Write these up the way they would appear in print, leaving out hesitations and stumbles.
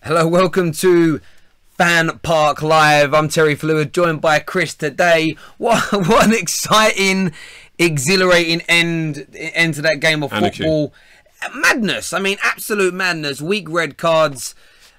Hello, welcome to FanPark Live. I'm Terry Fluid, joined by Chris today. What an exciting, exhilarating end to that game of football. Madness. I mean, absolute madness. Weak red cards.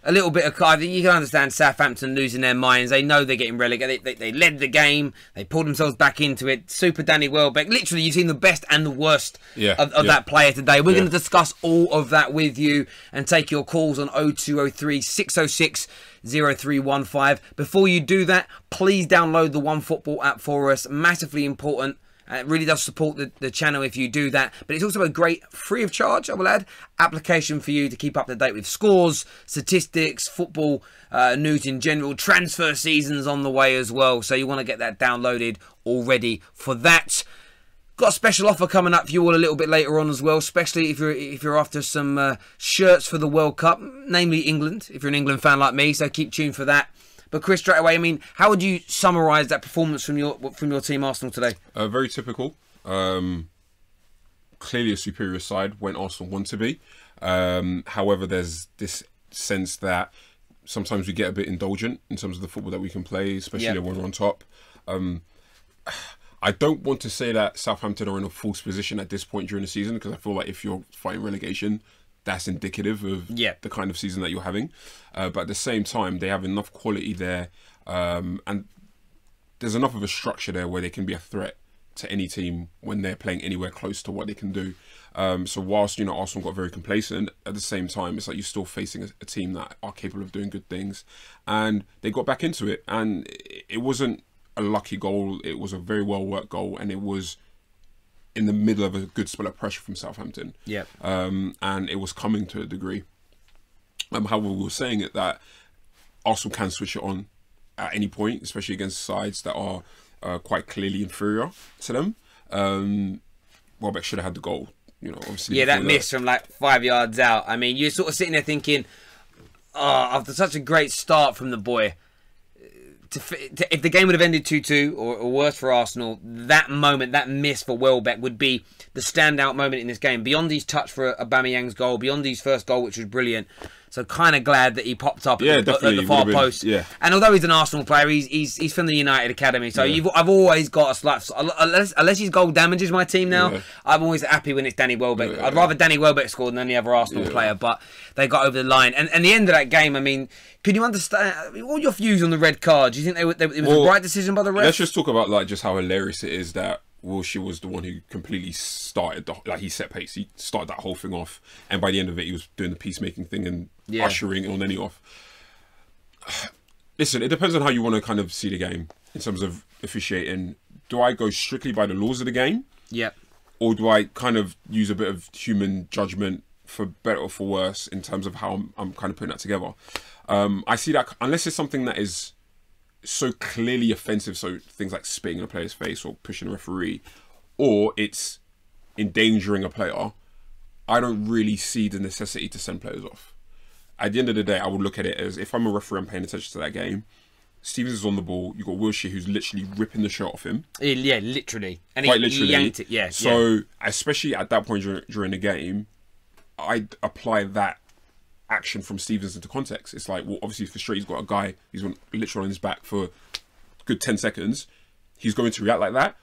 A little bit of card. You can understand Southampton losing their minds. They know they're getting relegated. They led the game. They pulled themselves back into it. Super Danny Welbeck. Literally, you've seen the best and the worst of that player today. We're going to discuss all of that with you and take your calls on 0203 606 0315. Before you do that, please download the OneFootball app for us. Massively important. It really does support the channel if you do that. But it's also a great, free of charge, I will add, application for you to keep up to date with scores, statistics, football news in general. Transfer season's on the way as well. So you want to get that downloaded already for that. Got a special offer coming up for you all a little bit later on as well, especially if you're after some shirts for the World Cup, namely England, if you're an England fan like me. So keep tuned for that. But Chris, straight away, I mean, how would you summarise that performance from your team, Arsenal, today? Very typical. Clearly a superior side when Arsenal want to be. However, there's this sense that sometimes we get a bit indulgent in terms of the football that we can play, especially when we're on top. I don't want to say that Southampton are in a false position at this point during the season, because I feel like if you're fighting relegation, that's indicative of the kind of season that you're having. But at the same time, they have enough quality there, and there's enough of a structure there where they can be a threat to any team when they're playing anywhere close to what they can do. So whilst, Arsenal got very complacent, at the same time, it's like you're still facing a team that are capable of doing good things. And they got back into it. And it wasn't a lucky goal. It was a very well-worked goal. And it was in the middle of a good spell of pressure from Southampton. And it was coming to a degree. However, we were saying it that Arsenal can switch it on at any point, especially against sides that are quite clearly inferior to them. Welbeck should have had the goal, obviously. Yeah, that miss from like 5 yards out. I mean, you're sort of sitting there thinking, after such a great start from the boy, if the game would have ended 2-2 or worse for Arsenal, that moment, that miss for Welbeck would be the standout moment in this game. Beyond his touch for Aubameyang's goal, beyond his first goal, which was brilliant. So kind of glad that he popped up at the far post. And although he's an Arsenal player, he's from the United Academy. So I've always got a slight, unless his goal damages my team now, I'm always happy when it's Danny Welbeck. I'd rather Danny Welbeck score than any other Arsenal player, but they got over the line. And the end of that game, I mean, can you understand, what are your views on the red card? Do you think it was the right decision by the refs? Let's just talk about just how hilarious it is that Wilshere was the one who completely started, he set pace. He started that whole thing off. And by the end of it, he was doing the peacemaking thing and ushering Elneny off. Listen, it depends on how you want to kind of see the game in terms of officiating. Do I go strictly by the laws of the game? Or do I kind of use a bit of human judgment, for better or for worse, in terms of how I'm kind of putting that together? I see that unless it's something that is so clearly offensive, so things like spitting in a player's face or pushing a referee, or it's endangering a player, I don't really see the necessity to send players off. At the end of the day, I would look at it as, if I'm a referee, I'm paying attention to that game. Stevens is on the ball. You've got Wilshere who's literally ripping the shirt off him. Yeah, literally. And quite he literally. yanked it, So, especially at that point during the game, I'd apply that action from Stevens into context. It's like, well, obviously for sure he's got a guy who's literally on his back for a good 10 seconds. He's going to react like that.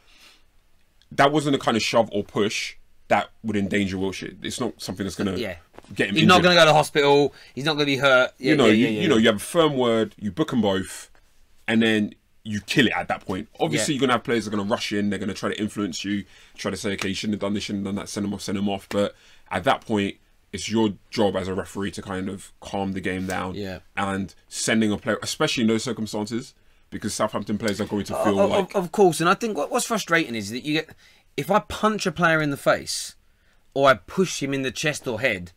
That wasn't a kind of shove or push that would endanger Wilshere. It's not something that's going to get him He's not going to go to the hospital. He's not going to be hurt. You have a firm word, you book them both, and then you kill it at that point. Obviously, you're going to have players that are going to rush in. They're going to try to influence you, try to say, okay, you shouldn't have done this, shouldn't have done that, send them off. But at that point, it's your job as a referee to kind of calm the game down. And sending a player, especially in those circumstances, because Southampton players are going to feel like... Of course, and I think what's frustrating is that you get... If I punch a player in the face, or I push him in the chest or head,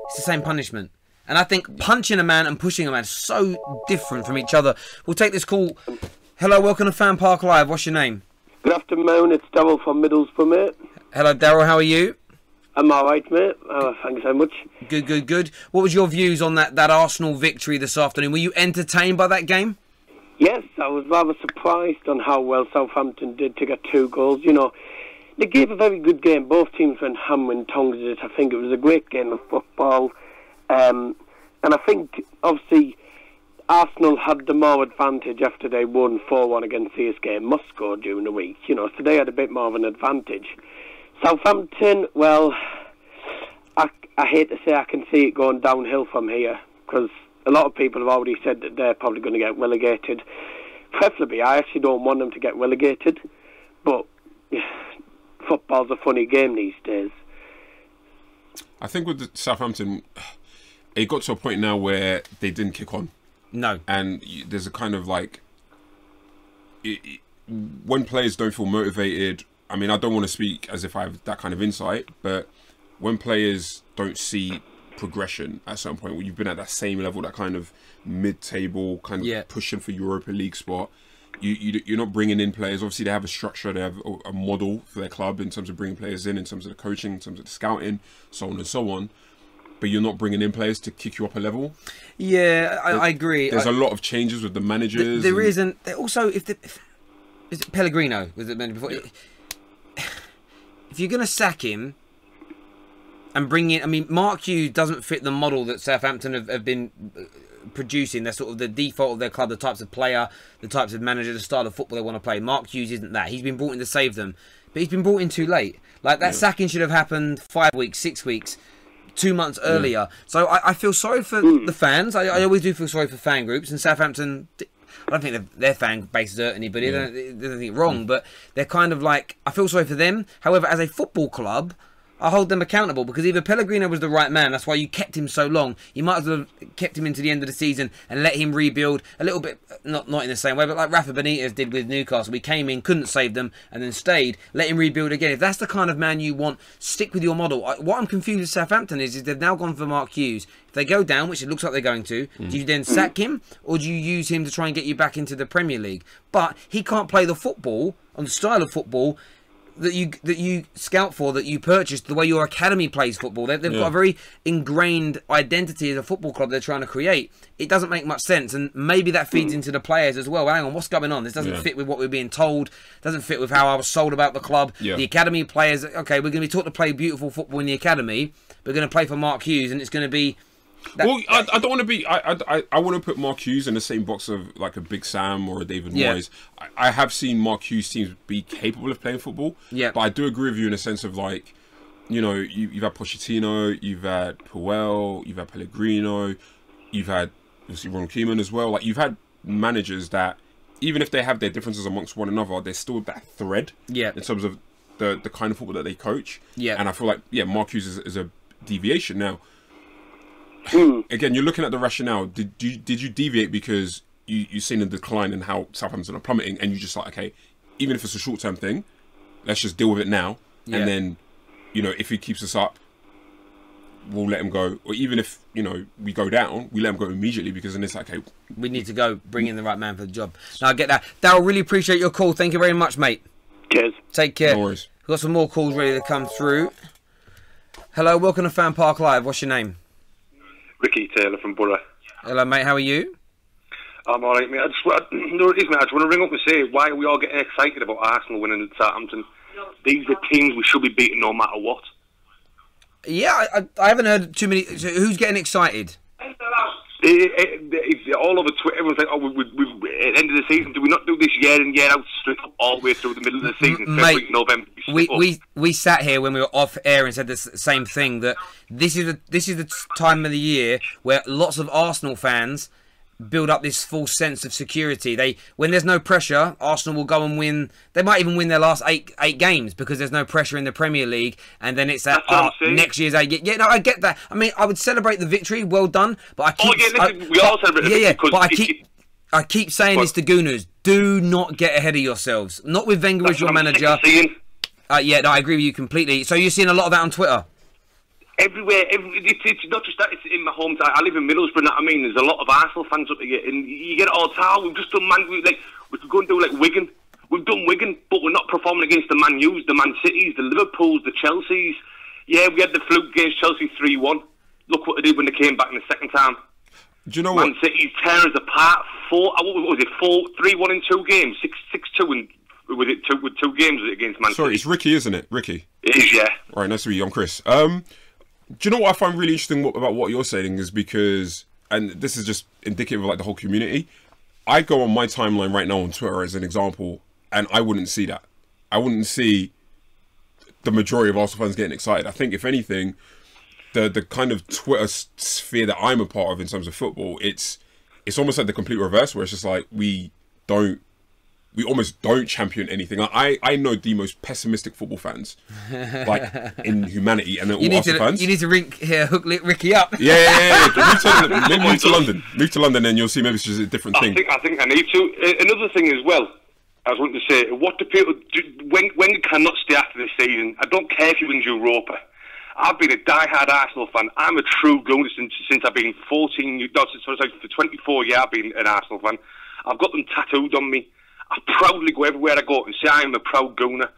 it's the same punishment. And I think punching a man and pushing a man is so different from each other. We'll take this call. Hello, welcome to FanPark Live. What's your name? Good afternoon, it's Daryl from Middlesbrough, mate. Hello, Daryl. How are you? I'm alright, mate. Thanks so much. Good. What was your views on that Arsenal victory this afternoon? Were you entertained by that game? Yes, I was rather surprised on how well Southampton did to get 2 goals. They gave a very good game. Both teams went hammer and tongs at it. I think it was a great game of football. And I think, obviously, Arsenal had the more advantage after they won 4-1 against CSK Moscow during the week, you know, so they had a bit more of an advantage. Southampton, well, I hate to say I can see it going downhill from here, because a lot of people have already said that they're probably going to get relegated. Preferably, I actually don't want them to get relegated, but football's a funny game these days. I think with the Southampton, it got to a point now where they didn't kick on. No. And there's a kind of like, when players don't feel motivated, I mean, I don't want to speak as if I have that kind of insight, but when players don't see progression at some point, when you've been at that same level, that kind of mid-table, kind of pushing for Europa League spot, you're not bringing in players. Obviously, they have a structure, they have a model for their club in terms of bringing players in terms of the coaching, in terms of the scouting, so on and so on. But you're not bringing in players to kick you up a level. Yeah, I agree. There's a lot of changes with the managers. There isn't. Also, is it Pellegrino? Was it before? Yeah. If you're going to sack him and bring in, I mean, Mark Hughes doesn't fit the model that Southampton have been producing. They're sort of the default of their club, the types of player, the types of manager, the style of football they want to play. Mark Hughes isn't that. He's been brought in to save them, but he's been brought in too late. Like that sacking should have happened 5 weeks, 6 weeks. 2 months earlier. So I feel sorry for the fans. I always do feel sorry for fan groups. And Southampton, I don't think their fan base hurt anybody. They don't think wrong, but they're kind of like, I feel sorry for them. However, as a football club, I hold them accountable, because either Pellegrino was the right man, that's why you kept him so long. You might as well have kept him into the end of the season and let him rebuild a little bit, not in the same way, but like Rafa Benitez did with Newcastle. We came in, couldn't save them, and then stayed. Let him rebuild again. If that's the kind of man you want, stick with your model. What I'm confused with Southampton is they've now gone for Mark Hughes. If they go down, which it looks like they're going to, do you then sack him, or do you use him to try and get you back into the Premier League? But he can't play the football, on the style of football, that you scout for, that you purchased, the way your academy plays football. They've got a very ingrained identity as a football club they're trying to create. It doesn't make much sense, and maybe that feeds into the players as well. Hang on, what's going on? This doesn't fit with what we're being told, doesn't fit with how I was sold about the club. The academy players, okay, we're going to be taught to play beautiful football in the academy, we're going to play for Mark Hughes, and it's going to be... Well, I don't want to be... I want to put Mark Hughes in the same box of like a Big Sam or a David Moyes. I have seen Mark Hughes teams be capable of playing football. But I do agree with you in a sense of like, you know, you've had Pochettino, you've had Puel, you've had Pellegrino, you've had obviously Ron Koeman as well. Like, you've had managers that, even if they have their differences amongst one another, there's still that thread in terms of the kind of football that they coach. And I feel like, Mark Hughes is a deviation now. Again, you're looking at the rationale. Did you deviate because you've seen a decline in how Southampton are plummeting, and you just like, okay, even if it's a short-term thing, let's just deal with it now, and then, you know, if he keeps us up, we'll let him go. Or even if, you know, we go down, we let him go immediately, because then it's like, okay, we need to go bring in the right man for the job. Now, I get that. Darryl, really appreciate your call. Thank you very much, mate. Cheers. Take care. No worries. We've got some more calls ready to come through. Hello, welcome to FanPark Live. What's your name? Ricky Taylor from Borough. Hello, mate. How are you? I'm all right, mate. I just want to ring up and say, why are we all getting excited about Arsenal winning at Southampton? These are teams we should be beating no matter what. Yeah, I haven't heard too many. So who's getting excited? All over Twitter, everyone's like, "Oh, we've at the end of the season, do we not do this year in, year out, straight up all the way through the middle of the season, February, November?" We sat here when we were off air and said the same thing, that this is the time of the year where lots of Arsenal fans build up this false sense of security. When there's no pressure, Arsenal will go and win. They might even win their last eight games because there's no pressure in the Premier League, and then it's that next year's 8. Yeah, no, I get that. I mean, I would celebrate the victory, well done, but I keep we all celebrate the victory. But I keep saying this to Gooners: do not get ahead of yourselves. Not with Wenger as your manager. Yeah, no, I agree with you completely. So you're seeing a lot of that on Twitter. Everywhere, it's not just that, it's in my hometown. I live in Middlesbrough, you know what I mean? There's a lot of Arsenal fans up here, and you get it all the time. We've just done we could go and do like Wigan. We've done Wigan, but we're not performing against the Man U's, the Man Cities, the Liverpools, the Chelseas. Yeah, we had the fluke against Chelsea 3-1. Look what they did when they came back in the second time. Do you know Man City's tearing us apart. 3-1 in 2 games, 6-2 in... with 2 games against Man City. Sorry, it's Ricky, isn't it? Ricky. It is, yeah. All right, nice to meet you. I'm Chris. Do you know what I find really interesting about what you're saying is because and this is just indicative of like the whole community. I go on my timeline right now on Twitter as an example, and I wouldn't see that. I wouldn't see the majority of Arsenal fans getting excited. I think if anything, the kind of Twitter sphere that I'm a part of in terms of football, it's almost like the complete reverse, where it's just like we almost don't champion anything. Like, I know the most pessimistic football fans, like in humanity, and they're all Arsenal fans. You need to hook Ricky up. Yeah. Move to London, and you'll see maybe it's just a different thing. I think I need to. Another thing as well, I was wanting to say, what do people do when you cannot stay after this season? I don't care if you win Europa. I've been a die-hard Arsenal fan. I'm a true Gooner since I've been 14. For 24 years, I've been an Arsenal fan. I've got them tattooed on me. I proudly go everywhere I go and say I'm a proud Gooner.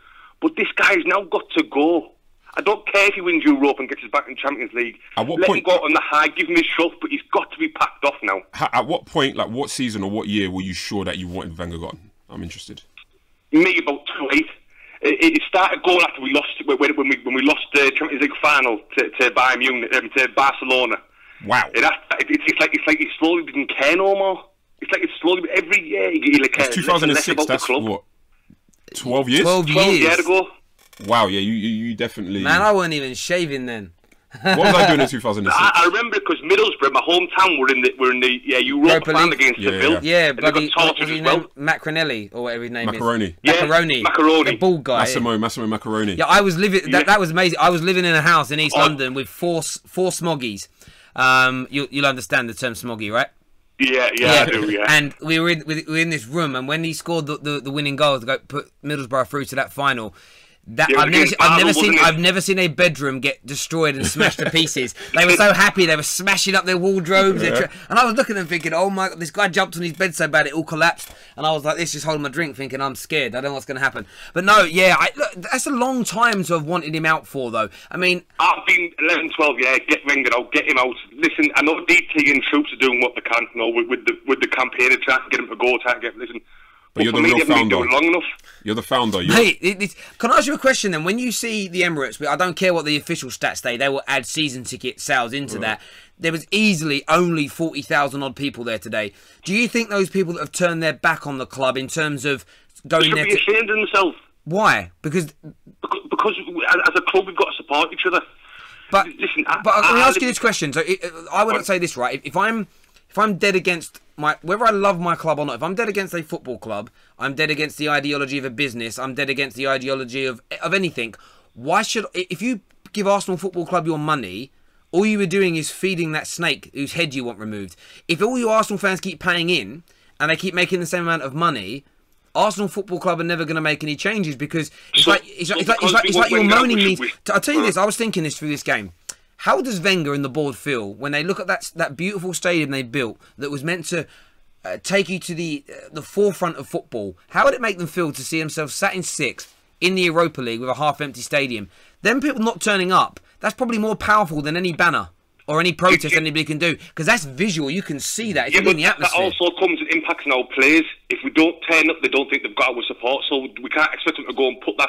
But this guy's now got to go. I don't care if he wins Europe and gets us back in Champions League. Let him go on the high, give him his shove, but he's got to be packed off now. At what point, like what season or what year were you sure that you wanted Wenger gone? I'm interested. Me, about 2008. It started going after we lost when we lost the Champions League final to Bayern Munich, to Barcelona. Wow! It's like he slowly didn't care no more. It's like it's slowly every year he like cares 2006. Less about that's the club. What? 12 years. 12 years ago. Wow! Yeah, you definitely. Man, I wasn't even shaving then. What was I doing in 2006? I remember because Middlesbrough, my hometown, were in the Europa final against Seville. Yeah, bloody well. Macronelli or whatever his name Macaroni. is. Macaroni. The bald guy. Massimo Macaroni. Yeah, I was living. That was amazing. I was living in a house in East London with four smoggies. You'll understand the term smoggy, right? Yeah, I do. Yeah. And we were in this room, and when he scored the winning goal to go put Middlesbrough through to that final. I've never seen a bedroom get destroyed and smashed to pieces. They were so happy, they were smashing up their wardrobes, and I was looking at them thinking, oh my god, this guy jumped on his bed so bad it all collapsed, and I was like this, just holding my drink thinking I'm scared, I don't know what's going to happen. But no, look, that's a long time to have wanted him out for though. I mean, I've been 11, 12 years, get Wenger out, get him out. Listen, I know DT and troops are doing what they can, with the campaign to try to get him to go, listen. But you're the real founder. Long enough. You're the founder. Mate, can I ask you a question then? When you see the Emirates, I don't care what the official stats say, they will add season ticket sales into that. There was easily only 40,000 odd people there today. Do you think those people that have turned their back on the club in terms of going there... They should be ashamed of themselves. Why? Because as a club we've got to support each other. But listen, let me ask you this question. So I would say this, right? If I'm dead against whether I love my club or not, if I'm dead against a football club, I'm dead against the ideology of a business, I'm dead against the ideology of anything. Why should, if you give Arsenal Football Club your money, all you were doing is feeding that snake whose head you want removed. If all your Arsenal fans keep paying in and they keep making the same amount of money, Arsenal Football Club are never going to make any changes because it's like you're moaning me. I'll tell you this, I was thinking this through this game. How does Wenger and the board feel when they look at that beautiful stadium they built that was meant to take you to the forefront of football? How would it make them feel to see themselves sat in 6th in the Europa League with a half-empty stadium? Them people not turning up, that's probably more powerful than any banner or any protest anybody can do, because that's visual. You can see that. It's in the atmosphere. That also comes and impacts on our players. If we don't turn up, they don't think they've got our support. So we can't expect them to go and put that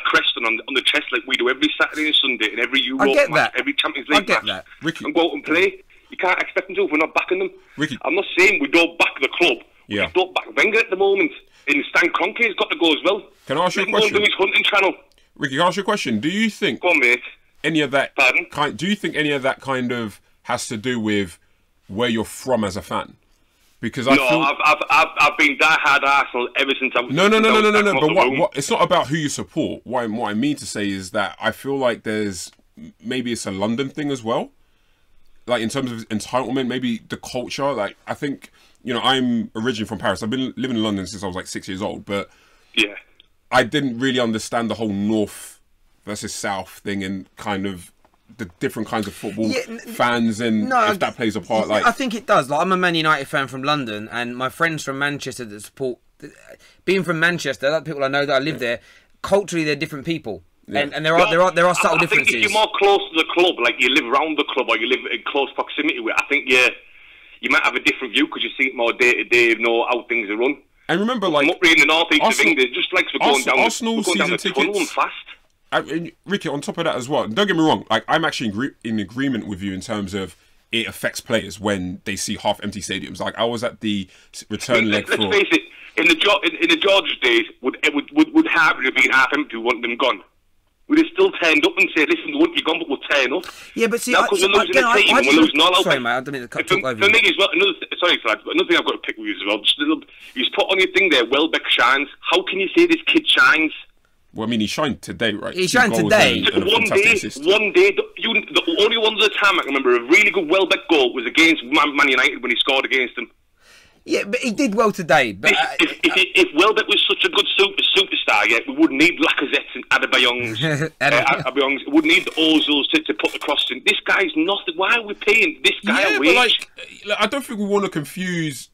crest on the chest like we do every Saturday and Sunday and every Europa match, every Champions League match, Ricky, and go out and play. You can't expect them to if we're not backing them. Ricky, I'm not saying we don't back the club. We don't back Wenger at the moment. And Stan Kroenke's got to go as well. Can I ask you a question? Do his hunting channel. Ricky, can I ask you a question? Do you think... Go on, mate. Any of that... Pardon? Do you think any of that kind of has to do with where you're from as a fan? Because I've been die-hard Arsenal ever since I was... No. But what? It's not about who you support. What I mean to say is that I feel like there's... Maybe it's a London thing as well. Like, in terms of entitlement, maybe the culture. Like, I think... You know, I'm originally from Paris. I've been living in London since I was like 6 years old. But I didn't really understand the whole North versus South thing and kind of the different kinds of football fans and if that plays a part. Like, I think it does. Like, I'm a Man United fan from London, and my friends from Manchester that support. Being from Manchester, like people I know that I live there, culturally they're different people. Yeah. And there are subtle differences. I think if you're more close to the club, like you live around the club or you live in close proximity with it, I think you might have a different view because you see it more day to day, know how things are run. And remember, like, up in the northeast of England, just like we're going down the tunnel and fast. And Ricky, on top of that as well, don't get me wrong, like I'm actually in agreement with you in terms of it affects players when they see half-empty stadiums. Like I was at the return leg for. Let's face it. In the George days, would Harvard have been half-empty, want them gone? We'd have still turned up and said, "Listen, we want you gone, but we'll turn up." Yeah, but see, now, because we're losing the team, we're losing all our. Sorry, mate, I don't mean to cut for me as well. Sorry, Fred, but another thing I've got to pick with you as well. You just put on your thing there. Welbeck shines. How can you say this kid shines? Well, I mean, he shined today, right? He shined today. And one day. The only one of the time I can remember a really good Welbeck goal was against Man United when he scored against them. Yeah, but he did well today. But if Welbeck was such a good superstar, yeah, we wouldn't need Lacazette's and Adebayongs. We wouldn't need the Ozils to put the cross in. This guy's nothing. Why are we paying this guy a wage? Like, I don't think we want to confuse.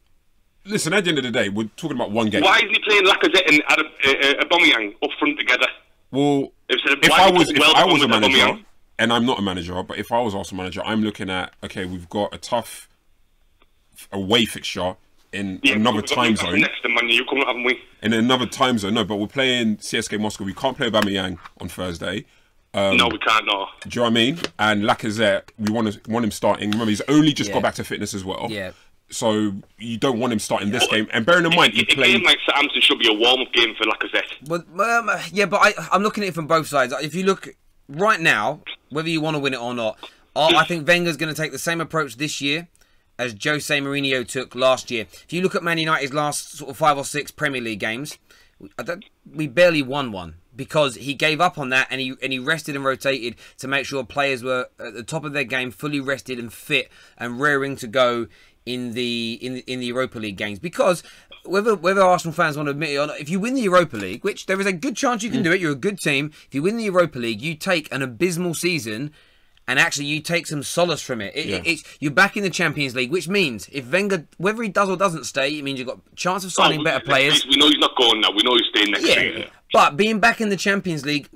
Listen, at the end of the day, we're talking about one game. Why isn't he playing Lacazette and Aubameyang up front together? Well, if I was a manager, and I'm not a manager, but if I was also a manager, I'm looking at, okay, we've got a tough away fixture in another time zone. Next to Man U, coming up, haven't we? In another time zone, no, but we're playing CSK Moscow. We can't play Aubameyang on Thursday. No, we can't, no. Do you know what I mean? And Lacazette, we want him starting. Remember, he's only just got back to fitness as well. Yeah. So you don't want him starting this game. And bearing in mind, he played. A game like Southampton should be a warm-up game for Lacazette. But I'm looking at it from both sides. If you look right now, whether you want to win it or not, I think Wenger's going to take the same approach this year as Jose Mourinho took last year. If you look at Man United's last sort of 5 or 6 Premier League games, we barely won one because he gave up on that and he rested and rotated to make sure players were at the top of their game, fully rested and fit and raring to go in the Europa League games. Because whether Arsenal fans want to admit it or not, if you win the Europa League, which there is a good chance you can do it, you're a good team. If you win the Europa League, you take an abysmal season and actually you take some solace from it. You're back in the Champions League, which means if Wenger, whether he does or doesn't stay, it means you've got a chance of signing better players. We know he's not going now. We know he's staying next year. But being back in the Champions League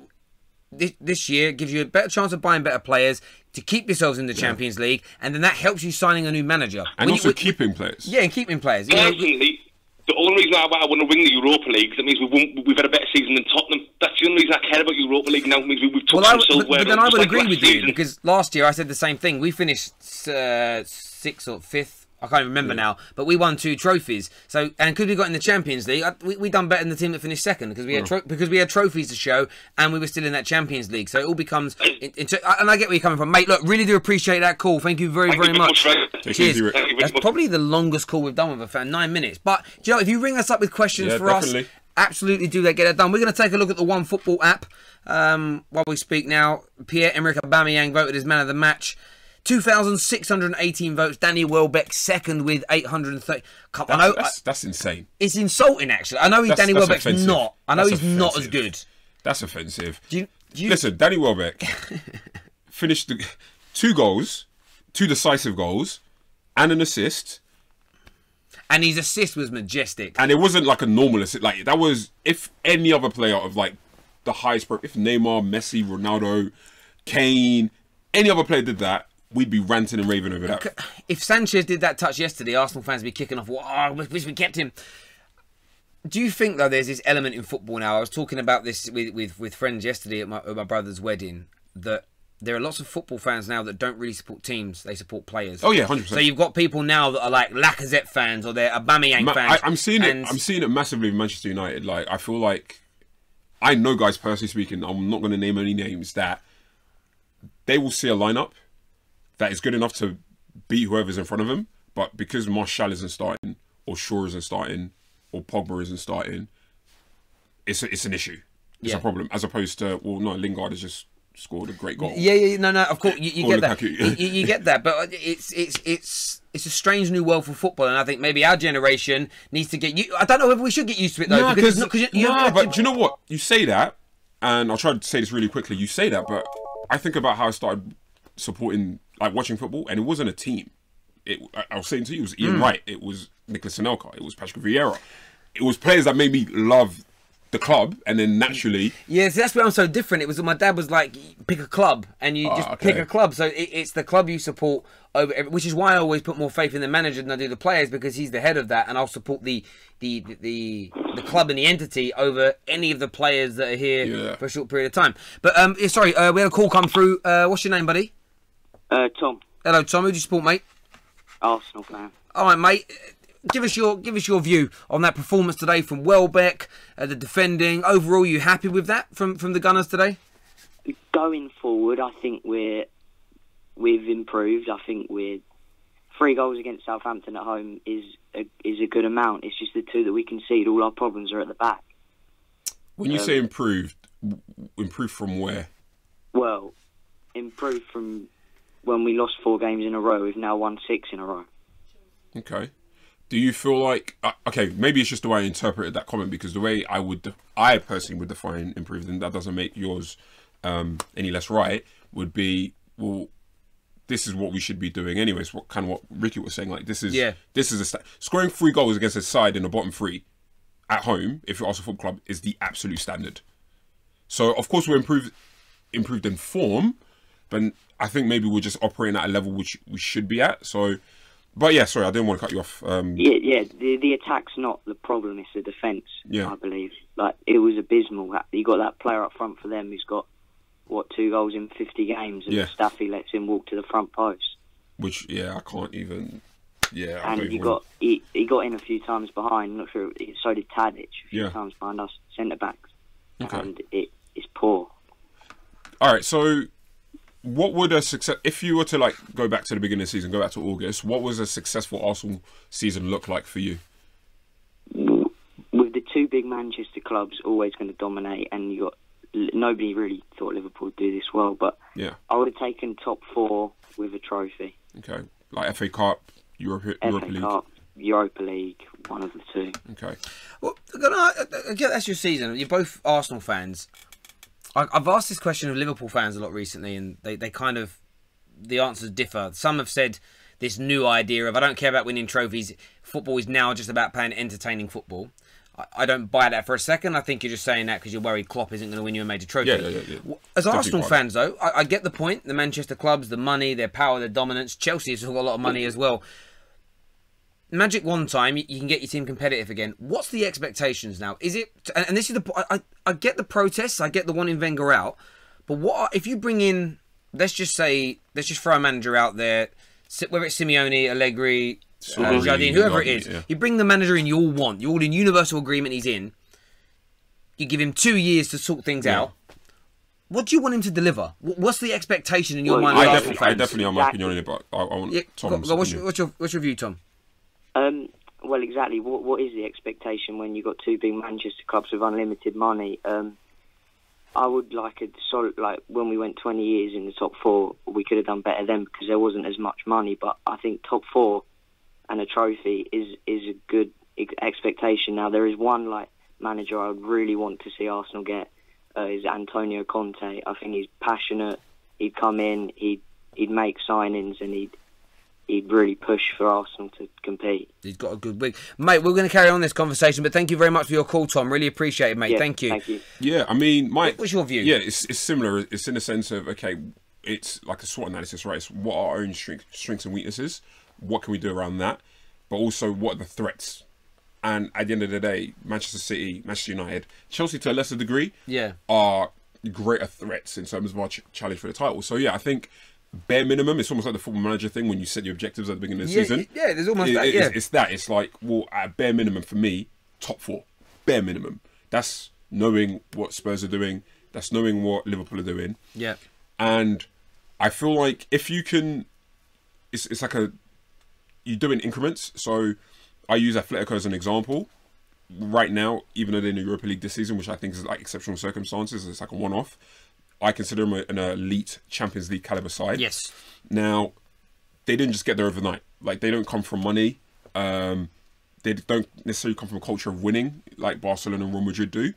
this year gives you a better chance of buying better players to keep yourselves in the Champions League, and then that helps you signing a new manager. And also keeping players. Yeah, and keeping players. Personally, the only reason I want to win the Europa League is that means we've had a better season than Tottenham. That's the only reason I care about Europa League now. It means we've took some silverware. But then I would agree with you, because last year I said the same thing. We finished 6th or 5th. I can't even remember now, but we won 2 trophies. So, and because we got in the Champions League, we done better than the team that finished 2nd because we had trophies to show, and we were still in that Champions League. So it all becomes. And I get where you're coming from, mate. Look, really do appreciate that call. Thank you very much. Cheers. That's probably the longest call we've done with a fan, 9 minutes. But do you know, if you ring us up with questions for us, absolutely do that. Get that done. We're going to take a look at the OneFootball app while we speak now. Pierre-Emerick Aubameyang voted as man of the match. 2,618 votes. Danny Welbeck second with 830. That's insane. It's insulting, actually. I know Danny Welbeck's offensive. not. I know he's offensive. not as good. That's offensive. Listen, Danny Welbeck finished 2 goals, 2 decisive goals, and an assist. And his assist was majestic. And it wasn't like a normal assist. Like that was if any other player of like the highest, if Neymar, Messi, Ronaldo, Kane, any other player did that, we'd be ranting and raving over that. If Sanchez did that touch yesterday, Arsenal fans would be kicking off, I wish we kept him. Do you think, though, there's this element in football now? I was talking about this with friends yesterday at my brother's wedding, that there are lots of football fans now that don't really support teams, they support players. Oh, yeah, 100%. So you've got people now that are like Lacazette fans or they're Aubameyang fans. I'm seeing it massively with Manchester United. Like, I feel like, I know guys, personally speaking, I'm not going to name any names, that they will see a lineup that is good enough to beat whoever's in front of them, but because Martial isn't starting, or Shaw isn't starting, or Pogba isn't starting, it's an issue. It's a problem, as opposed to, well, no, Lingard has just scored a great goal. No, of course, you get that. you get that, but it's a strange new world for football, and I think maybe our generation needs to get. I don't know whether we should get used to it though. But do you know what? You say that, and I'll try to say this really quickly. You say that, but I think about how I started supporting, like watching football, and it wasn't a team. I was saying to you, it was Ian Wright, it was Nicolas Anelka, it was Patrick Vieira. It was players that made me love the club, and then naturally... Yeah, so that's where I'm so different. It was my dad was like, pick a club, and you just pick a club. So it's the club you support, over, which is why I always put more faith in the manager than I do the players, because he's the head of that, and I'll support the club and the entity over any of the players that are here for a short period of time. But sorry, we had a call come through. What's your name, buddy? Tom. Hello, Tom. Who do you support, mate? Arsenal fan. All right, mate. Give us your view on that performance today from Welbeck, the defending. Overall, you happy with that from the Gunners today? Going forward, I think we've improved. I think 3 goals against Southampton at home is a good amount. It's just the 2 that we concede. All our problems are at the back. When you say improved from where? Well, improved from when we lost 4 games in a row. We've now won 6 in a row. Okay. Do you feel like... okay, maybe it's just the way I interpreted that comment, because the way I personally would define improved, and that doesn't make yours any less right, would be, well, this is what we should be doing anyways. What Ricky was saying, like, this is scoring 3 goals against a side in the bottom 3 at home, if you're Arsenal Football Club, is the absolute standard. So, of course, we're improved in form, but I think maybe we're just operating at a level which we should be at. So... But yeah, sorry, I didn't want to cut you off. The attack's not the problem, it's the defence, I believe. Like, it was abysmal. You got that player up front for them who's got, 2 goals in 50 games, and Staffy lets him walk to the front post. Which, I can't even... Yeah, and he got in a few times behind, I'm not sure, so did Tadic, a few times behind us, centre-backs. Okay. And it's poor. All right, so... What would a success, if you were to like go back to the beginning of the season, go back to August, what was a successful Arsenal season look like for you? With the 2 big Manchester clubs always going to dominate, and nobody really thought Liverpool would do this well, but I would have taken top 4 with a trophy. Okay, like FA Cup, Europa League. Cup, Europa League, one of the 2. Okay. Well, I get that's your season. You're both Arsenal fans. I've asked this question of Liverpool fans a lot recently, and they kind of, the answers differ. Some have said this new idea of, I don't care about winning trophies, football is now just about playing entertaining football. I don't buy that for a second. I think you're just saying that because you're worried Klopp isn't going to win you a major trophy. Yeah. As Arsenal fans, though, I get the point. The Manchester clubs, the money, their power, their dominance. Chelsea has got a lot of money as well. Magic one time, you can get your team competitive again. What's the expectations now? Is it, and this is I get the protests, I get the wanting Wenger out, but what if you bring in, let's just throw a manager out there, whether it's Simeone, Allegri, Jardine, whoever it is, you bring the manager in you all in universal agreement he's in, you give him 2 years to sort things out. What do you want him to deliver? What's the expectation in your mind? I definitely have my opinion on it, but I want Tom's opinion. What's your view, Tom? Well, exactly. What is the expectation when you've got 2 big Manchester clubs with unlimited money? I would like a solid, like when we went 20 years in the top 4, we could have done better then because there wasn't as much money. But I think top 4 and a trophy is a good expectation. Now there is one manager I would really want to see Arsenal get is Antonio Conte. I think he's passionate. He'd come in, he'd make signings, and he'd really push for Arsenal to compete. He's got a good week. Mate, we're going to carry on this conversation, but thank you very much for your call, Tom. Really appreciate it, mate. Yeah, thank you. Thank you. Yeah, I mean, Mike... What's your view? Yeah, it's similar. It's in the sense of, okay, it's like a SWOT analysis, right? It's what are our own strengths and weaknesses? What can we do around that? But also, what are the threats? And at the end of the day, Manchester City, Manchester United, Chelsea to a lesser degree, are greater threats in terms of our challenge for the title. So, yeah, I think... bare minimum, it's almost like the football manager thing when you set your objectives at the beginning of the season. Yeah, there's almost that. Yeah, it's that. It's like, well, at bare minimum for me, top 4, bare minimum. That's knowing what Spurs are doing. That's knowing what Liverpool are doing. Yeah, and I feel like if you can, it's like you do in increments. So I use Atletico as an example. Right now, even though they're in the Europa League this season, which I think is like exceptional circumstances, it's like a one-off. I consider them an elite Champions League caliber side. Yes. Now, they didn't just get there overnight. Like, they don't come from money. They don't necessarily come from a culture of winning like Barcelona and Real Madrid do.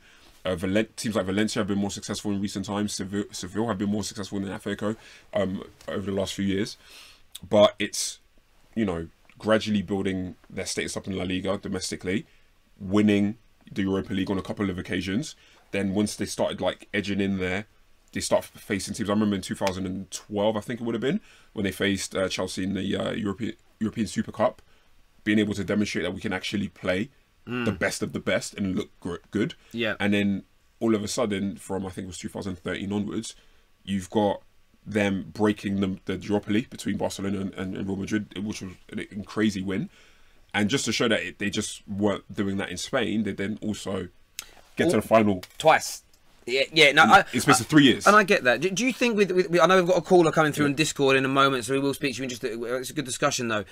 Teams like Valencia have been more successful in recent times. Seville have been more successful than Atletico over the last few years. But it's, gradually building their status up in La Liga domestically, winning the Europa League on a couple of occasions. Then once they started edging in there, they start facing teams. I remember in 2012, I think it would have been, when they faced Chelsea in the European Super Cup, being able to demonstrate that we can actually play the best of the best and look good. Yeah. And then all of a sudden, from I think it was 2013 onwards, you've got them breaking the duopoly between Barcelona and Real Madrid, which was a crazy win. And just to show that they just weren't doing that in Spain, they then also get to the final twice. Yeah, no, it's been 3 years, and I get that. Do you think with I know we've got a caller coming through in Discord in a moment, so we will speak to you in just. It's a good discussion though.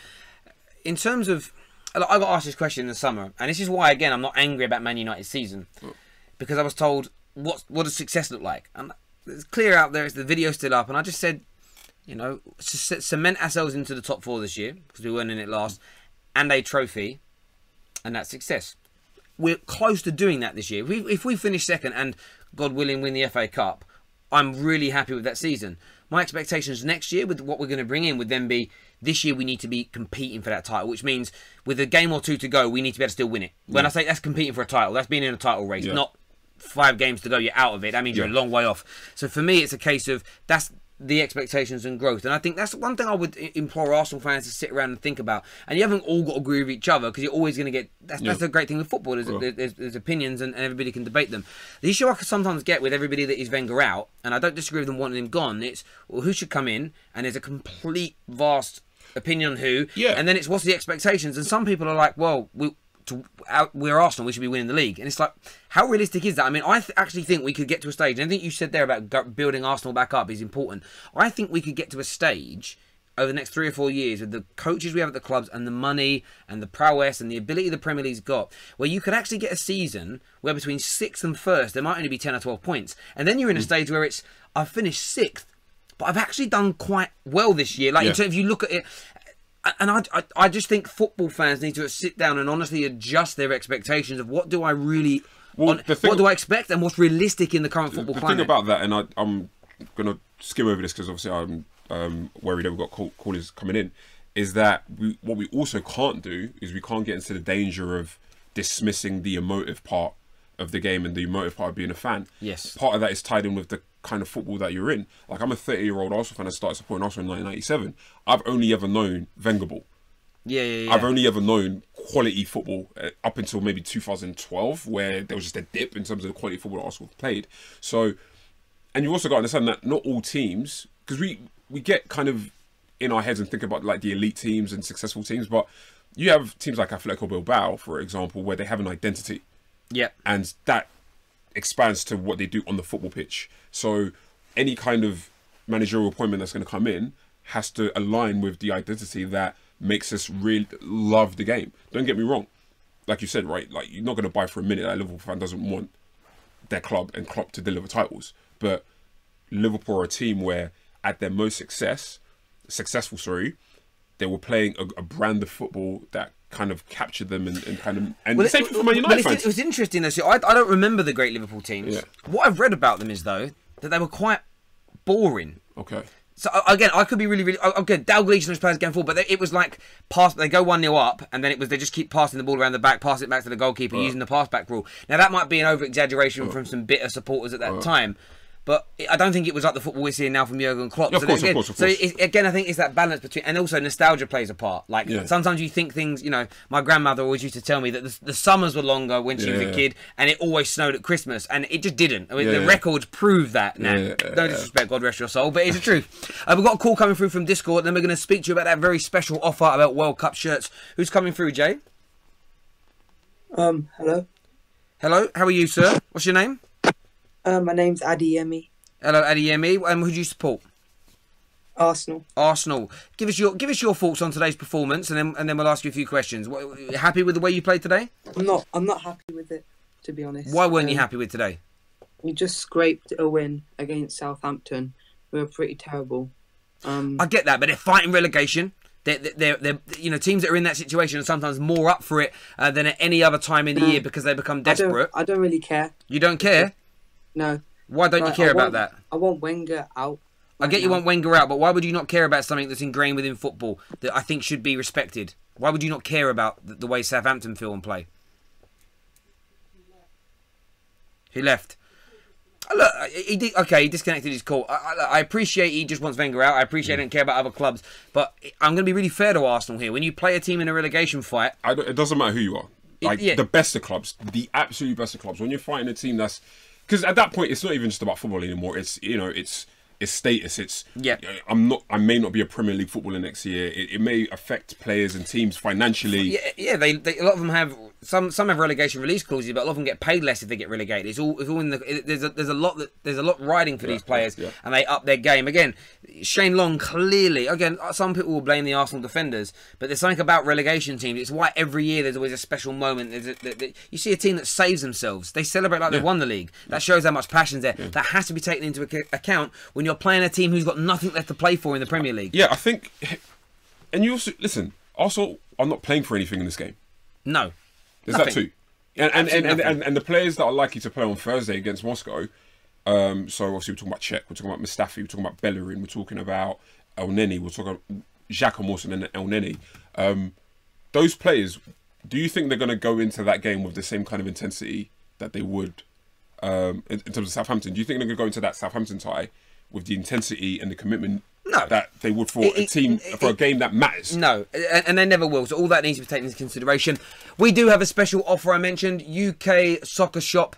In terms of, I got asked this question in the summer, and this is why again I'm not angry about Man United's season, because I was told what does success look like, and it's clear out there. It's the video still up, and I just said, you know, cement ourselves into the top 4 this year because we weren't in it last, and a trophy, and that's success. We're close to doing that this year. If we finish second and, God willing, win the FA Cup, I'm really happy with that season. My expectations next year with what we're going to bring in would then be, this year we need to be competing for that title, which means with a game or 2 to go, we need to be able to still win it. When I say that's competing for a title, that's being in a title race, not 5 games to go, you're out of it. That means you're a long way off. So for me, it's a case of that's the expectations and growth. And I think that's one thing I would implore Arsenal fans to sit around and think about. And you haven't all got to agree with each other, because you're always going to get... That's the great thing with football. There's opinions and everybody can debate them. The issue I sometimes get with everybody that is Wenger out, and I don't disagree with them wanting him gone, it's, well, who should come in? And there's a complete vast opinion on who. And then it's what's the expectations? And some people are like, well, we're Arsenal, we should be winning the league. And it's like, how realistic is that? I mean, I actually think we could get to a stage, and I think you said there about building Arsenal back up is important. I think we could get to a stage over the next 3 or 4 years with the coaches we have at the clubs and the money and the prowess and the ability the Premier League's got, where you could actually get a season where between 6th and 1st there might only be 10 or 12 points. And then you're in a stage where it's, I've finished 6th, but I've actually done quite well this year. Like, if you look at it, and I just think football fans need to sit down and honestly adjust their expectations of what do I really, what do I expect, and what's realistic in the current football climate. The thing about that, and I'm going to skim over this because obviously I'm worried that we've got callers coming in, is that what we also can't do is we can't get into the danger of dismissing the emotive part of the game and the emotive part of being a fan. Yes. Part of that is tied in with the kind of football that you're in. Like, I'm a 30-year-old Arsenal fan that started supporting Arsenal in 1997. I've only ever known Wenger ball. Yeah. I've only ever known quality football up until maybe 2012, where there was just a dip in terms of the quality of football that Arsenal played. So, and you also got to understand that not all teams, because we get kind of in our heads and think about like the elite teams and successful teams, but you have teams like Atletico Bilbao, for example, where they have an identity. Yeah. And that expands to what they do on the football pitch. So any kind of managerial appointment that's going to come in has to align with the identity that makes us really love the game. Don't get me wrong. Like you said, right? Like, you're not going to buy for a minute that a Liverpool fan doesn't want their club and Klopp to deliver titles. But Liverpool are a team where at their most successful, they were playing a brand of football that kind of captured them and the same thing for Man United fans. It was interesting though. So I don't remember the great Liverpool teams. Yeah. What I've read about them is though that they were quite boring. Okay. So again, I could be really Dalglish and those players going forward, but it was like they go 1-0 up, and then they just keep passing the ball around the back, pass it back to the goalkeeper using the pass back rule. Now that might be an over exaggeration from some bitter supporters at that time. But I don't think it was like the football we're seeing now from Jurgen Klopp. Yeah, of course. So again, I think it's that balance between, and also nostalgia plays a part. Like sometimes you think things, you know, my grandmother always used to tell me that the summers were longer when she was a kid, and it always snowed at Christmas, and it just didn't. I mean, the records prove that now. No disrespect, God rest your soul, but it's the truth. We've got a call coming through from Discord, and then we're going to speak to you about that very special offer about World Cup shirts. Who's coming through, Jay? Hello. Hello, how are you, sir? What's your name? My name's Adeyemi. Hello, Adeyemi. Who do you support? Arsenal. Arsenal. Give us your thoughts on today's performance, and then we'll ask you a few questions. Happy with the way you played today? I'm not happy with it, to be honest. Why weren't you happy with today? We just scraped a win against Southampton. We were pretty terrible. I get that, but they're fighting relegation. They're you know, teams that are in that situation are sometimes more up for it than at any other time in the year because they become desperate. I don't really care. You don't care? No. Why don't you care about that? I want Wenger out. I get you want Wenger out, but why would you not care about something that's ingrained within football that I think should be respected? Why would you not care about the way Southampton feel and play? He left. Look, he disconnected his call. I appreciate he just wants Wenger out. I appreciate he don't care about other clubs. But I'm going to be really fair to Arsenal here. When you play a team in a relegation fight... it doesn't matter who you are. Like, the best of clubs, the absolute best of clubs. When you're fighting a team that's... Because at that point, it's not even just about football anymore. It's, you know, it's it's status. It's yeah. I may not be a Premier League footballer next year. It may affect players and teams financially. Yeah. They a lot of them have some have relegation release clauses, but a lot of them get paid less if they get relegated. It's all in the. There's a lot riding for these players, and they up their game again. Shane Long clearly again. Some people will blame the Arsenal defenders, but there's something about relegation teams. It's why every year there's always a special moment. You see a team that saves themselves. They celebrate like they've won the league. That shows how much passion's there. That has to be taken into account when you're playing a team who's got nothing left to play for in the Premier League. Yeah, I think, and you also listen. Arsenal are not playing for anything in this game. No, there's that too, and the players that are likely to play on Thursday against Moscow. So obviously we're talking about Cech, we're talking about Mustafi, we're talking about Bellerin, we're talking about El Neni, we're talking about Xhaka more so than El Neni. Those players, do you think they're going to go into that game with the same kind of intensity that they would in terms of Southampton? Do you think they're going to go into that Southampton tie with the intensity and the commitment that they would for a game that matters? No, and they never will. So all that needs to be taken into consideration. We do have a special offer I mentioned. UK Soccer Shop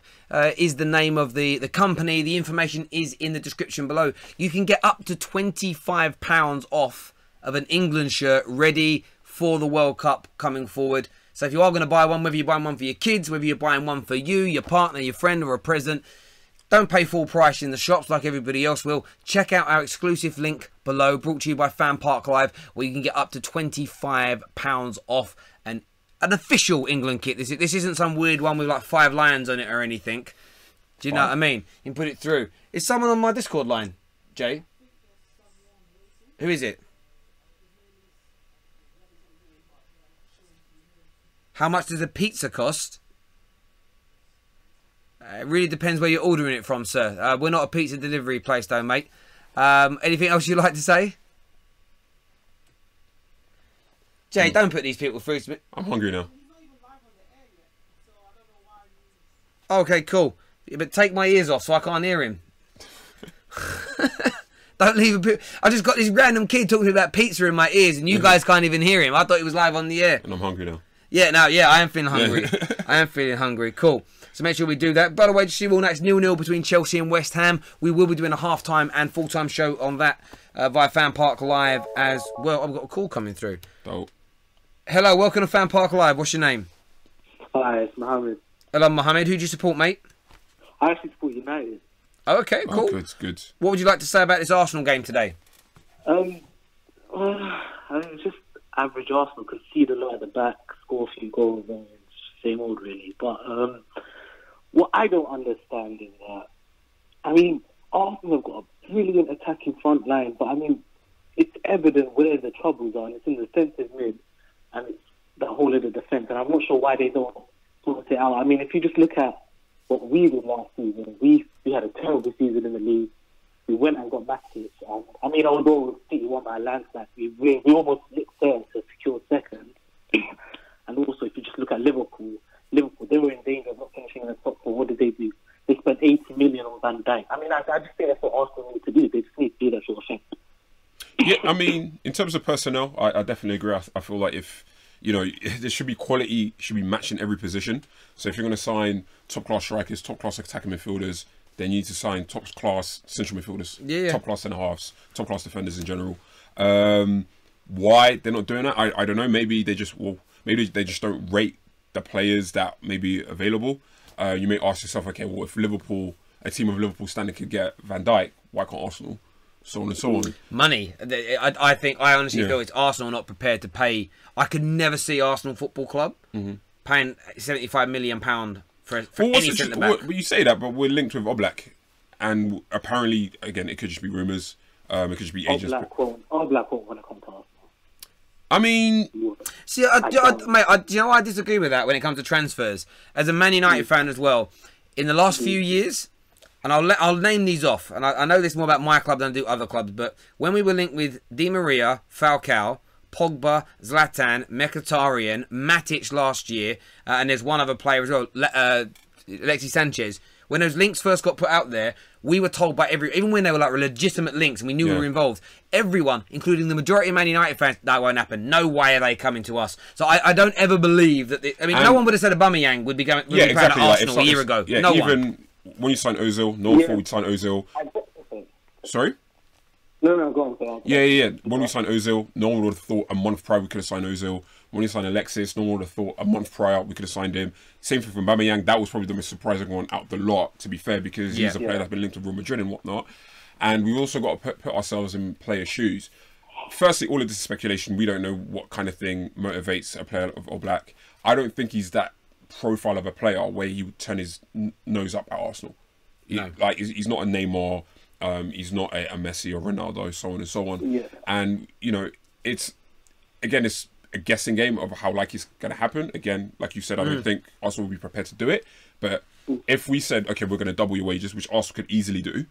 is the name of the company. The information is in the description below. You can get up to £25 off of an England shirt ready for the World Cup coming forward. So if you are going to buy one, whether you're buying one for your kids, whether you're buying one for you, your partner, your friend, or a present, don't pay full price in the shops like everybody else will. Check out our exclusive link below, brought to you by FanPark Live, where you can get up to £25 off an official England kit. This isn't some weird one with like 5 lions on it or anything. Do you know what I mean? You can put it through. Is someone on my Discord line, Jay? Who is it? How much does a pizza cost? It really depends where you're ordering it from, sir. We're not a pizza delivery place, though, mate. Anything else you'd like to say? Jay, don't put these people through to me. I'm hungry now. Okay, cool. Yeah, but take my ears off so I can't hear him. Don't leave a... I just got this random kid talking about pizza in my ears, and you guys can't even hear him. I thought he was live on the air. And I'm hungry now. Yeah, I am feeling hungry. I am feeling hungry. Cool. So make sure we do that. By the way, just see all next 0-0 between Chelsea and West Ham. We will be doing a half-time and full-time show on that via FanPark Live as well. I've got a call coming through. Oh. Hello, welcome to FanPark Live. What's your name? Hi, it's Mohammed. Hello, Mohammed. Who do you support, mate? I actually support United. Oh, okay, cool. Oh, good. What would you like to say about this Arsenal game today? I mean, it's just average Arsenal. Concede a lot at the back, score a few goals, and same old, really. But what I don't understand is that, I mean, Arsenal have got a brilliant attacking front line, but I mean, it's evident where the troubles are, and it's in the defensive mid, and it's the whole of the defence, and I'm not sure why they don't sort it out. I mean, if you just look at what we did last season, we had a terrible season in the league. We went and got Matic. I mean, although City won by a landslide, we almost licked third to secure second. And also, if you just look at Liverpool, they were in danger of not finishing in the top four. What did they do? They spent 80 million on Van Dijk. I mean, I just think that's what Arsenal need to do. They just need to do that sort of thing. Yeah, I mean, in terms of personnel, I definitely agree. I feel like if, you know, there should be quality, should be matched in every position. So if you're going to sign top-class strikers, top-class attacking midfielders, then you need to sign top-class central midfielders, top-class centre-halves, top-class defenders in general. Why they're not doing that, I don't know. Maybe they just don't rate the players that may be available. You may ask yourself, okay, well, if a team of Liverpool standing could get Van Dijk, why can't Arsenal? So on and so on. Money. I honestly feel it's Arsenal not prepared to pay. I could never see Arsenal Football Club paying £75 million for any centre back. Well, you say that, but we're linked with Oblak, and apparently, again, it could just be rumours. It could just be agents. Oblak won't want to come to Arsenal. I mean, see, mate, do you know I disagree with that when it comes to transfers? As a Man United fan as well, in the last few years, and I'll name these off, and I know this more about my club than I do other clubs, but when we were linked with Di Maria, Falcao, Pogba, Zlatan, Mkhitaryan, Matic last year, and there's one other player as well, Alexis Sanchez. When those links first got put out there, we were told by even when they were like legitimate links and we knew we were involved, everyone, including the majority of Man United fans, that won't happen. No way are they coming to us. So I don't ever believe that. No one would have said Aubameyang would be going to Arsenal a year ago. Yeah, no even one. When you sign Ozil, no one thought we'd sign Ozil. Sorry? No, go on. Yeah. When we signed Ozil, no one would have thought a month prior we could have signed Ozil. When we signed Alexis, no one would have thought a month prior we could have signed him. Same thing for Aubameyang. That was probably the most surprising one out the lot, to be fair, because he's a player that's been linked to Real Madrid and whatnot. And we've also got to put ourselves in players' shoes. Firstly, all of this is speculation. We don't know what kind of thing motivates a player of All Black. I don't think he's that profile of a player where he would turn his nose up at Arsenal. Like, he's not a Neymar. He's not a Messi or Ronaldo, so on and so on. Yeah. And, you know, it's a guessing game of how it's going to happen. Again, like you said, I don't think Arsenal will be prepared to do it. But if we said, okay, we're going to double your wages, which Arsenal could easily do,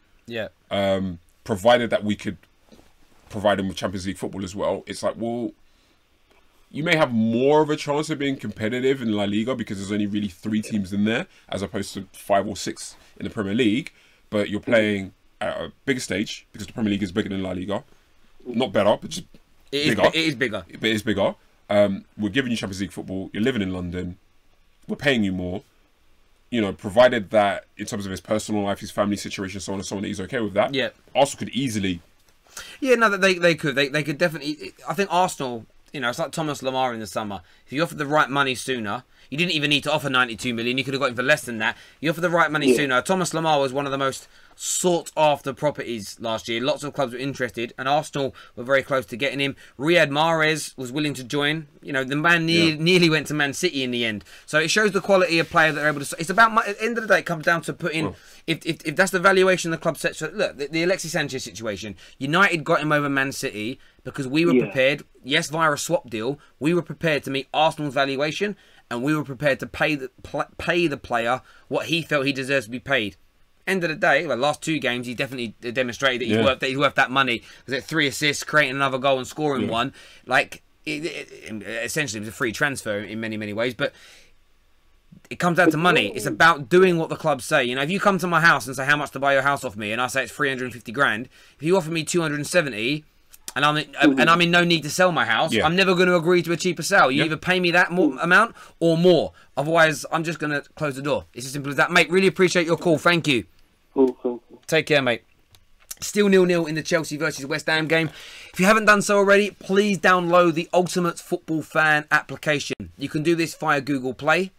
provided that we could provide them with Champions League football as well, it's like, well, you may have more of a chance of being competitive in La Liga because there's only really 3 teams in there as opposed to 5 or 6 in the Premier League. But you're playing at a bigger stage because the Premier League is bigger than La Liga. Not better, but just bigger. It is bigger. But it is bigger. We're giving you Champions League football. You're living in London. We're paying you more. You know, provided that in terms of his personal life, his family situation, so on and so on, that he's okay with that. Yeah. Arsenal could easily. Yeah, no, they could. They could definitely. I think Arsenal, you know, it's like Thomas Lemar in the summer. If you offered the right money sooner, you didn't even need to offer 92 million. You could have got him for less than that. You offered the right money sooner. Thomas Lemar was one of the most sought after properties last year. Lots of clubs were interested, and Arsenal were very close to getting him. Riyad Mahrez was willing to join. You know, the man nearly went to Man City in the end. So it shows the quality of player that they're able to. It's about at the end of the day, it comes down to putting. If that's the valuation the club sets. Look, the Alexis Sanchez situation. United got him over Man City because we were prepared. Yes, via a swap deal, we were prepared to meet Arsenal's valuation, and we were prepared to pay the player what he felt he deserves to be paid. End of the day, the last 2 games, he definitely demonstrated that he's worth that money. Was it 3 assists, creating another goal and scoring one? Like, essentially, it was a free transfer in many, many ways. But it comes down to money. It's about doing what the clubs say. You know, if you come to my house and say how much to buy your house off me, and I say it's 350 grand, if you offer me 270, and I'm in no need to sell my house, I'm never going to agree to a cheaper sale. You either pay me that amount or more. Otherwise, I'm just going to close the door. It's as simple as that. Mate, really appreciate your call. Thank you. Cool. Take care, mate. Still 0-0 in the Chelsea versus West Ham game. If you haven't done so already, please download the Ultimate Football Fan application. You can do this via Google Play,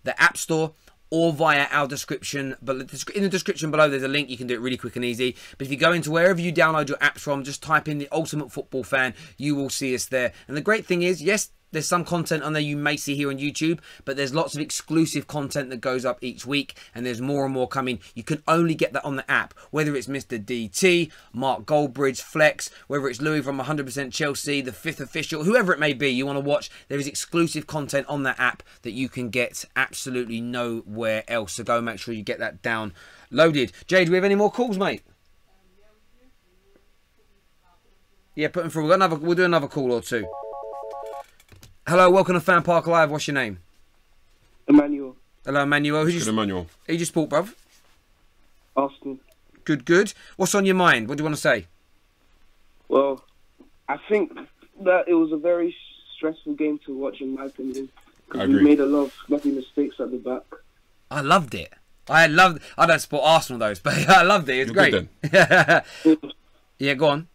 the App Store, or via our description. But in the description below, there's a link. You can do it really quick and easy. But if you go into wherever you download your apps from, just type in the Ultimate Football Fan. You will see us there. And the great thing is, yes, there's some content on there you may see here on YouTube, but there's lots of exclusive content that goes up each week, and there's more and more coming. You can only get that on the app, whether it's Mr. DT, Mark Goldbridge, Flex, whether it's Louis from 100% Chelsea, the 5th Official, whoever it may be you want to watch, there is exclusive content on that app that you can get absolutely nowhere else. So go make sure you get that downloaded. Jay, do we have any more calls, mate? Yeah, put them through. We'll do another call or 2. Hello, welcome to FanPark Live. What's your name? Emmanuel. Hello, Emmanuel. Emmanuel. Who you just bought, bruv? Arsenal. Good. What's on your mind? What do you want to say? Well, I think that it was a very stressful game to watch, in my opinion, because we made a lot of lucky mistakes at the back. I loved it. I don't support Arsenal, though, but I loved it. It's great. Yeah, go on.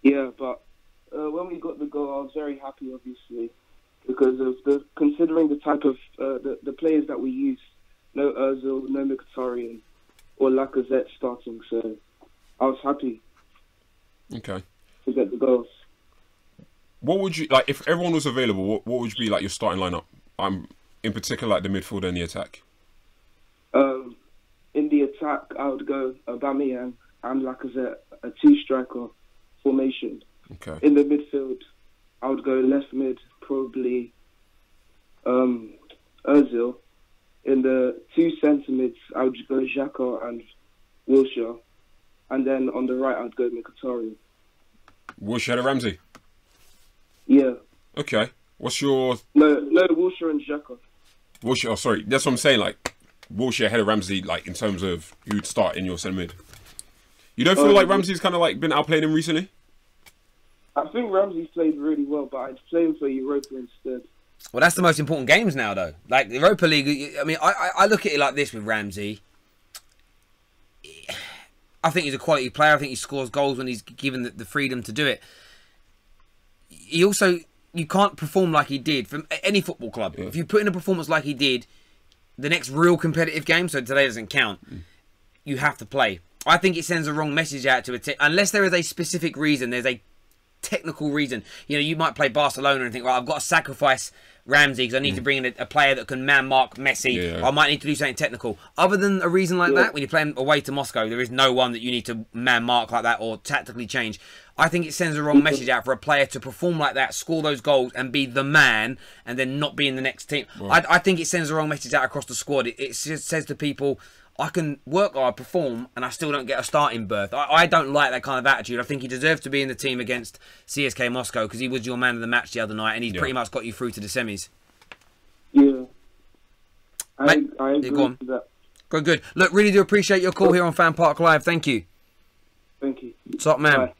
Yeah, but when we got the goal, I was very happy, obviously, because of considering the type of the players that we used. No Ozil, no Mkhitaryan, or Lacazette starting. So I was happy. Okay. To get the goals. What would you like if everyone was available? What would be like your starting lineup? In particular, like the midfield and the attack. In the attack, I would go Aubameyang and Lacazette, a 2-striker formation. Okay. In the midfield, I would go left mid, probably Ozil. In the 2 centre mids, I would go Xhaka and Wilshere. And then on the right, I'd go Mkhitaryan. Wilshere and Ramsey? Yeah. Okay. What's your... No, Wilshere and Xhaka. Wilshere, oh, sorry. That's what I'm saying, like, Wilshere ahead of Ramsey, like, in terms of who'd start in your centre mid. You don't feel like Ramsey's kind of, like, been outplaying him recently? I think Ramsey's played really well, but I'd play him for Europa instead. Well, that's the most important games now, though. Like, the Europa League, I mean, I look at it like this with Ramsey. I think he's a quality player. I think he scores goals when he's given the freedom to do it. He also, you can't perform like he did from any football club. If you put in a performance like he did, the next real competitive game, so today doesn't count, you have to play. I think it sends a wrong message out to a team. Unless there is a specific reason, there's a technical reason. You know, you might play Barcelona and think, well, I've got to sacrifice Ramsey because I need to bring in a player that can man-mark Messi. Or I might need to do something technical. Other than a reason like that, when you're playing away to Moscow, there is no one that you need to man-mark like that or tactically change. I think it sends a wrong message out for a player to perform like that, score those goals and be the man and then not be in the next team. I think it sends the wrong message out across the squad. It just says to people, I can work hard, perform, and I still don't get a starting berth. I don't like that kind of attitude. I think he deserves to be in the team against CSK Moscow because he was your man of the match the other night and he's pretty much got you through to the semis. Yeah. I agree with that. Good. Look, really do appreciate your call here on FanPark Live. Thank you. Thank you. Top man. Bye.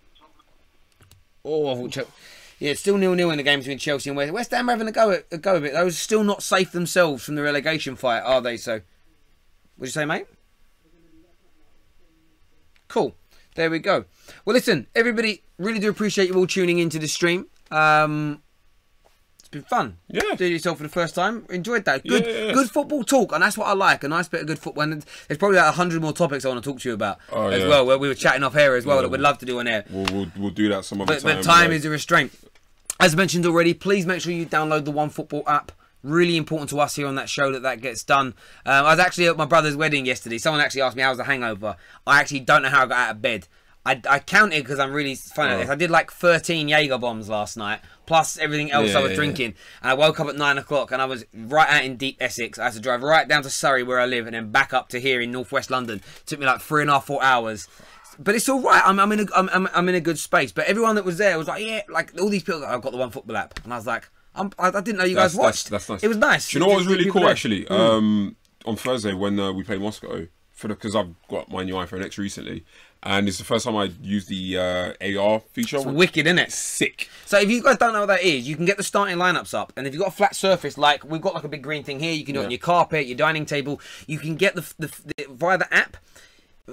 Oh, yeah, it's still 0-0 in the game between Chelsea and West Ham. Having a go of it. Those are still not safe themselves from the relegation fight, are they? So, what'd you say, mate? Cool. There we go. Well, listen, everybody, really do appreciate you all tuning into the stream. It's been fun. Yeah. Doing yourself for the first time. Enjoyed that. Good football talk, and that's what I like. A nice bit of good football. And there's probably like 100 more topics I want to talk to you about as well. Where we were chatting off air as well that we'd love to do on air. We'll do that some other time. But time is a restraint. As mentioned already, please make sure you download the OneFootball app. Really important to us here on that show that gets done. I was actually at my brother's wedding yesterday. Someone actually asked me how's the hangover. I actually don't know how I got out of bed. I counted because I'm really funny at this. I did like 13 Jaeger bombs last night, plus everything else I was drinking. And I woke up at 9 o'clock and I was right out in deep Essex. I had to drive right down to Surrey where I live and then back up to here in northwest London. It took me like 3.5, 4 hours. But it's all right. I'm in a good space. But everyone that was there was like, yeah, like all these people. I've got the OneFootball app, and I was like, I didn't know you guys watched. That's nice. It was nice. Do you know what was really cool actually? On Thursday when we played Moscow, because I've got my new iPhone X recently, and it's the first time I used the AR feature. It's wicked, isn't it? Sick. So if you guys don't know what that is, you can get the starting lineups up, and if you've got a flat surface, like we've got like a big green thing here, you can do it on your carpet, your dining table. You can get via the app,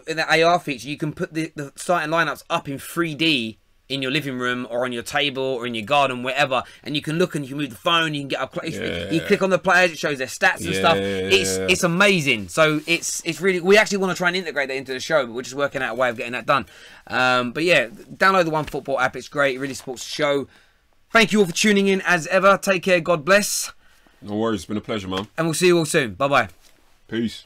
the AR feature, you can put the starting lineups up in 3D in your living room or on your table or in your garden, wherever, and you can look and you can move the phone, you can get up. You click on the players, it shows their stats and stuff. It's amazing. So it's really, we actually want to try and integrate that into the show, but we're just working out a way of getting that done. But yeah, download the OneFootball app. It's great. It really supports the show. Thank you all for tuning in as ever. Take care. God bless. No worries. It's been a pleasure, man. And we'll see you all soon. Bye bye. Peace.